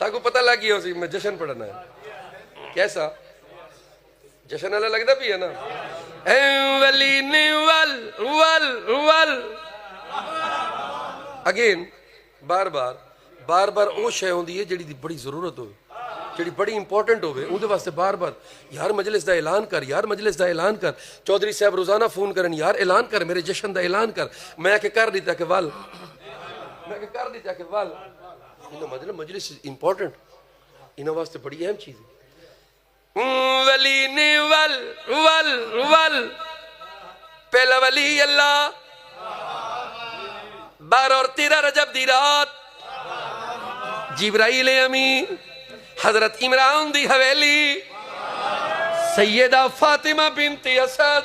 ताको पता लग गया उसी मैं जश्न पढ़ना है कैसा जश्न वाला लगता भी है ना वली ने वल वल वल अगेन बार बार वो शय होंदी है जिहड़ी दी बड़ी जरूरत हो जिहड़ी बड़ी इंपॉर्टेंट होवे उहदे वास्ते बार यार मजलिस दा ऐलान कर यार मजलिस दा ऐलान कर चौधरी साहब रोजाना फोन करन यार ऐलान कर मेरे जश्न दा ऐलान कर मैं के कर दिता के वल मैं के कर दिता के वल इन मतलब मजलिस इंपॉर्टेंट इन वास्ते बड़ी अहम चीज है वली ने वल वल वल पहला वली अल्लाह 12 और 13 रजब दी रात जिब्राइल अमीन हजरत इमरान दी हवेली सैयदा फातिमा बिनती असद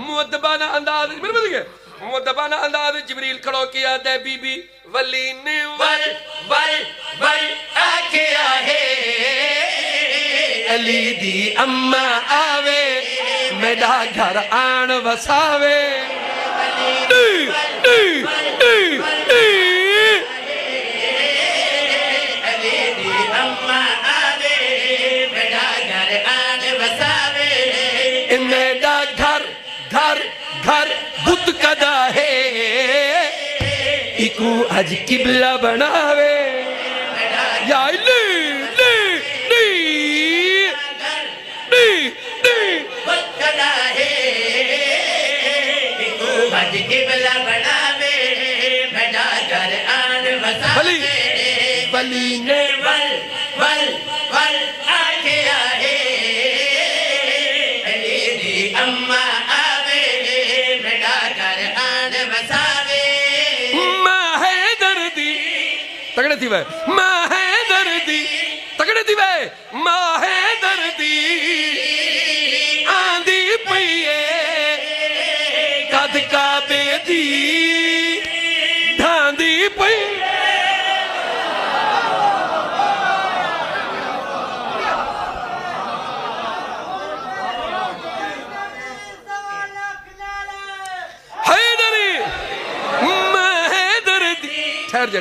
मुअद्दबाना अंदाज मेरे बता गया मुअद्दबाना अंदाज जिब्रील खड़ो किया दे बीबी वली ने वल वल वल आके आहे अली दी अम्मा आवे मेरा घर आन वसावे मेरा घर घर घर बुत कदा है इकू अज किबला बनावे या ले ले ले ले ले बुत कदा है इकू अज किबला बनावे मेरा घर आन वसावे वली ने वल वल वल आके आहे अम्मा आवे मेरा घर आन वसावे मां है दर्दी तगड़े थी वे मां है दर्दी तगड़े थी वे मां है दर्दी आंधी पईए कद काबे दी ढांदी पई ठहर जा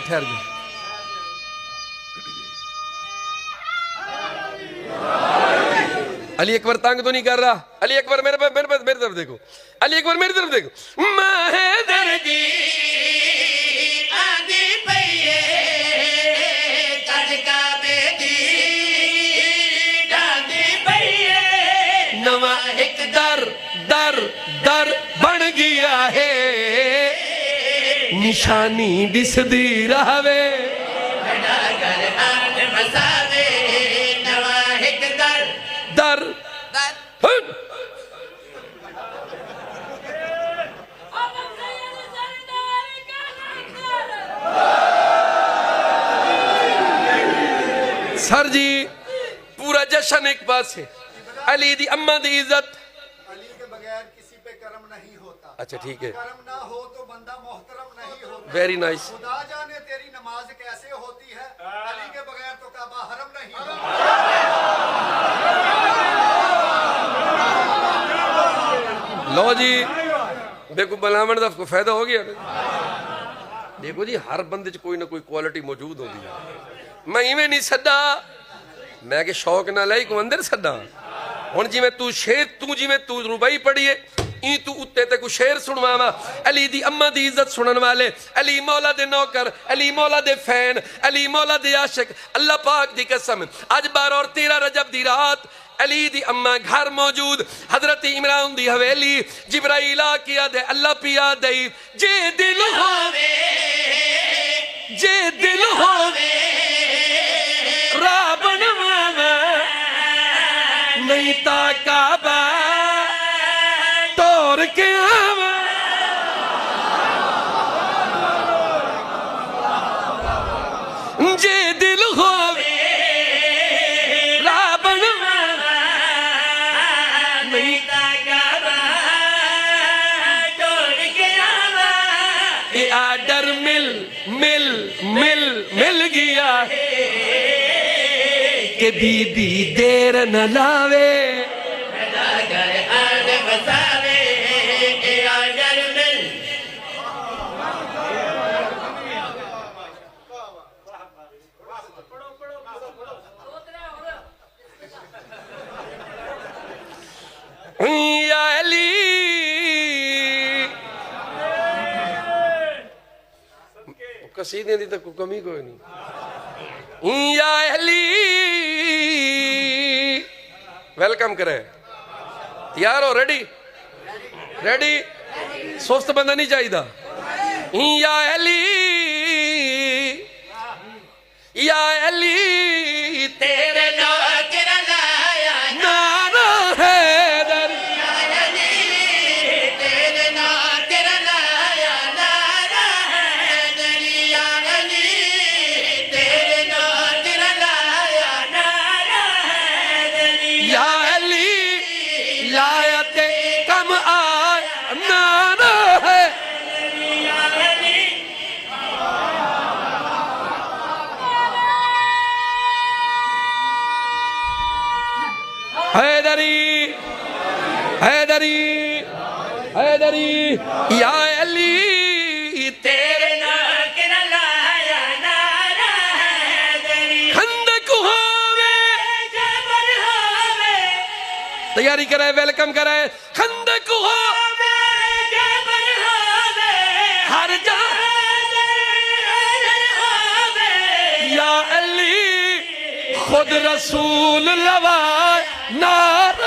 अली अकबर तंग तो नहीं कर रहा अली अकबर मेरे तरफ देखो अली अकबर मेरी तरफ देखो मां है दर्दी आंधी पईए कद काबे दी ढांदी पईए नवा एक दर दर दर बन गया है निशानी दिसदी रहवे मेरा घर आन वसावे नवा एक दर दर दर सर जी पूरा जश्न एक पास है अली दी अम्मा दी इज्जत अली के बगैर किसी पे कर्म नहीं होता अच्छा ठीक है कर्म ना हो तो बंदा मोहतरम नहीं होता वेरी नाइस खुदा जाने तेरी नमाज कैसे होती है अली के बगैर तो काबा हरम नहीं होता लो जी देखो बनावण का फायदा हो गया देखो जी हर बंदे च कोई ना कोई क्वालिटी मौजूद होती है मैं इवें नहीं सदा मैं के शौक ना लाई को अंदर सदा हुण जिवें तू शेर तू जिवें तू रुबाई पढ़ीए ई तू उत्ते ते को शेर सुनवावा अली दी अम्मा दी इज्जत सुनन वाले अली मौला दे नौकर अली मौला दे फैन अली मौला दे आशिक अल्लाह पाक दी कसम आज 12 और 13 रजब दी रात अली दी अम्मा घर मौजूद हजरत इमरान दी हवेली जिब्राइल आ किया दे अल्लाह पिया दे जे दिल होवे राह बनवावा नहीं ता काबा तोड़ के आवा जे दिल होवे राह बनवावा नहीं ता काबा तोड़ के आवा ये आर्डर मिल गया है कि बीबी देर न लावे मेरा घर आन वसावे ए आर्डर मिल कसीदे दी तो कोई कमी कोई नहीं। या अहली वेलकम करे, तैयार हो? रेडी रेडी, सुस्त बंदा नहीं चाहिए। या अली या अली तेरे नारा हैदर, या अली लायते कम आए नारा है। हैदरी हैदरी हैदरी या अली तेरे खंदक होवे, तैयारी करे, वेलकम करे। खंदक होवे हर जा, या अली खुद रसूल लवा नार